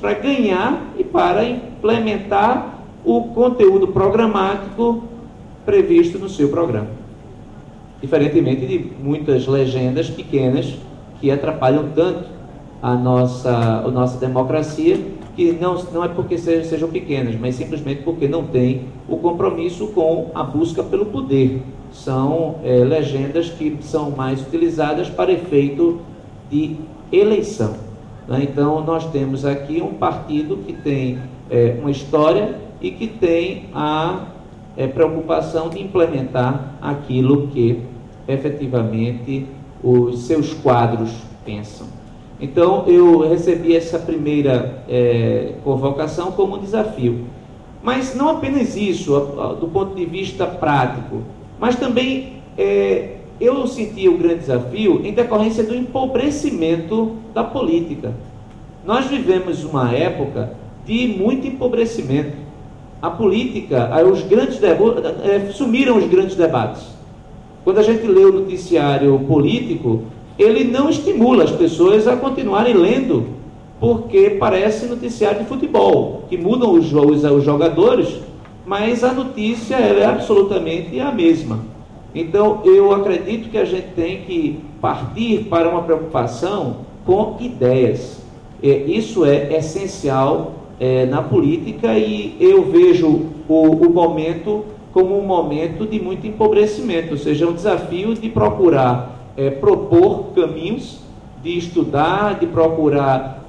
para ganhar e para implementar o conteúdo programático previsto no seu programa. Diferentemente de muitas legendas pequenas que atrapalham tanto a nossa democracia, que não é porque sejam pequenas, mas simplesmente porque não têm o compromisso com a busca pelo poder. São legendas que são mais utilizadas para efeito de eleição, né? Então, nós temos aqui um partido que tem uma história e que tem a preocupação de implementar aquilo que efetivamente os seus quadros pensam. Então, eu recebi essa primeira convocação como um desafio. Mas não apenas isso, do ponto de vista prático, mas também eu senti o grande desafio em decorrência do empobrecimento da política. Nós vivemos uma época de muito empobrecimento. A política, sumiram os grandes debates. Quando a gente lê o noticiário político, ele não estimula as pessoas a continuarem lendo, porque parece noticiário de futebol, que mudam os jogadores, mas a notícia é absolutamente a mesma. Então, eu acredito que a gente tem que partir para uma preocupação com ideias. Isso é essencial na política, e eu vejo o momento como um momento de muito empobrecimento, ou seja, um desafio de procurar propor caminhos, de estudar, de procurar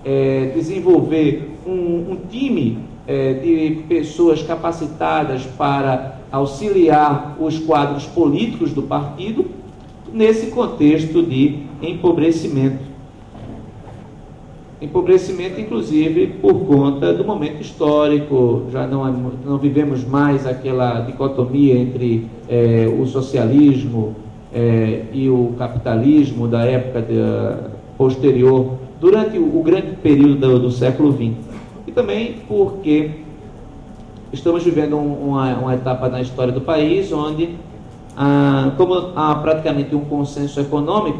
desenvolver um time de pessoas capacitadas para auxiliar os quadros políticos do partido nesse contexto de empobrecimento. Empobrecimento, inclusive, por conta do momento histórico. Já não vivemos mais aquela dicotomia entre o socialismo e o capitalismo da época posterior, durante o grande período do século XX. E também porque estamos vivendo uma etapa na história do país onde, como há praticamente um consenso econômico,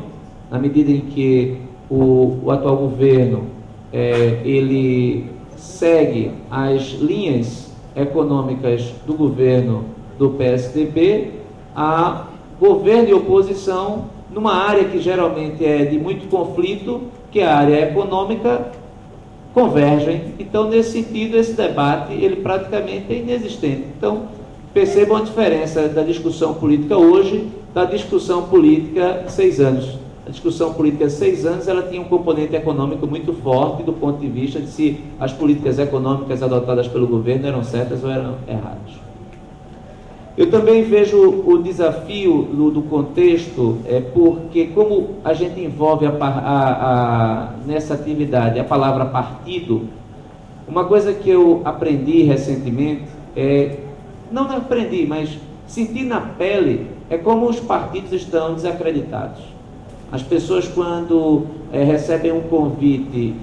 na medida em que o atual governo ele segue as linhas econômicas do governo do PSDB, a governo e oposição, numa área que geralmente é de muito conflito, que é a área econômica, convergem. Então, nesse sentido, esse debate ele praticamente é inexistente. Então, percebam a diferença da discussão política hoje da discussão política há 6 anos. A discussão política há 6 anos ela tinha um componente econômico muito forte do ponto de vista de se as políticas econômicas adotadas pelo governo eram certas ou eram erradas. Eu também vejo o desafio do contexto, porque como a gente envolve nessa atividade a palavra partido, uma coisa que eu aprendi recentemente, não aprendi, mas senti na pele, é como os partidos estão desacreditados. As pessoas, quando recebem um convite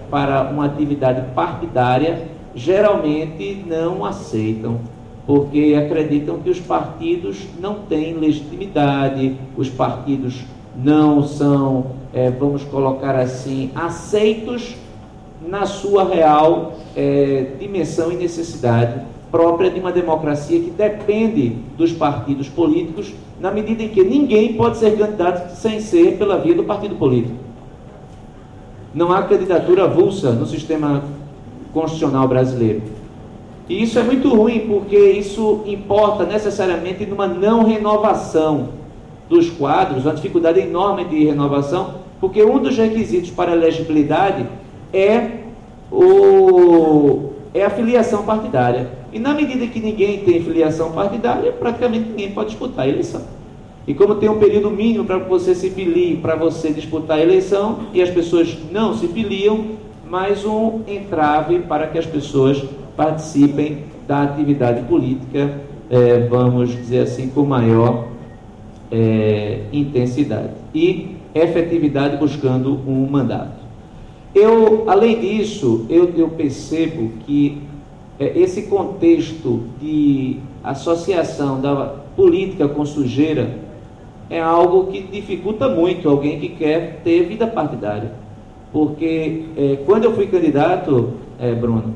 para uma atividade partidária, geralmente não aceitam, porque acreditam que os partidos não têm legitimidade, os partidos não são, vamos colocar assim, aceitos na sua real dimensão e necessidade própria de uma democracia que depende dos partidos políticos, na medida em que ninguém pode ser candidato sem ser pela via do partido político. Não há candidatura avulsa no sistema constitucional brasileiro. E isso é muito ruim, porque isso importa necessariamente numa não renovação dos quadros, uma dificuldade enorme de renovação, porque um dos requisitos para a elegibilidade é a filiação partidária. E na medida que ninguém tem filiação partidária, praticamente ninguém pode disputar a eleição. E como tem um período mínimo para que você se filie, para você disputar a eleição, e as pessoas não se filiam, mais um entrave para que as pessoas participem da atividade política, vamos dizer assim, com maior intensidade e efetividade, buscando um mandato. Além disso, eu percebo que esse contexto de associação da política com sujeira é algo que dificulta muito alguém que quer ter vida partidária. porque quando eu fui candidato, Bruno,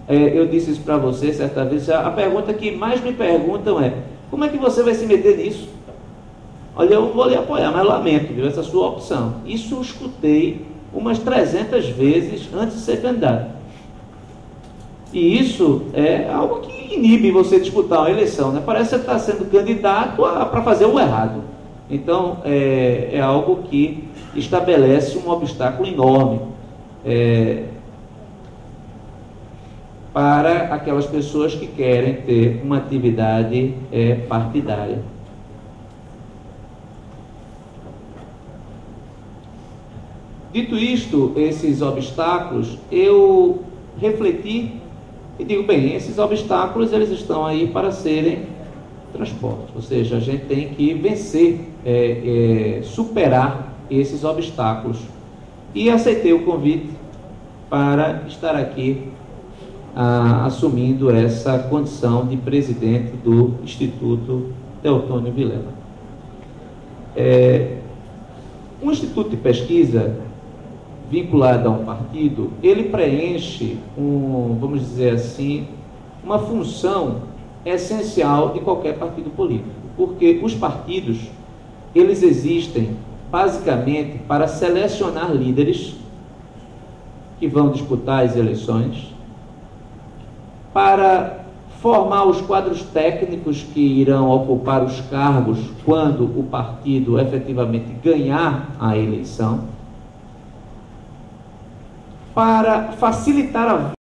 eu disse isso para você certa vez, a pergunta que mais me perguntam é: como é que você vai se meter nisso? Olha, eu vou lhe apoiar, mas lamento, viu, essa sua opção. Isso eu escutei umas 300 vezes antes de ser candidato. E isso é algo que inibe você disputar uma eleição, né? Parece que você está sendo candidato para fazer o errado. Então, é algo que estabelece um obstáculo enorme para aquelas pessoas que querem ter uma atividade partidária. Dito isto, esses obstáculos, eu refleti e digo, bem, esses obstáculos eles estão aí para serem transpostos, ou seja, a gente tem que vencer, superar esses obstáculos. E aceitei o convite para estar aqui assumindo essa condição de presidente do Instituto Teotônio Vilela. Um instituto de pesquisa vinculado a um partido, ele preenche vamos dizer assim, uma função essencial de qualquer partido político, porque os partidos, eles existem basicamente para selecionar líderes que vão disputar as eleições, para formar os quadros técnicos que irão ocupar os cargos quando o partido efetivamente ganhar a eleição, para facilitar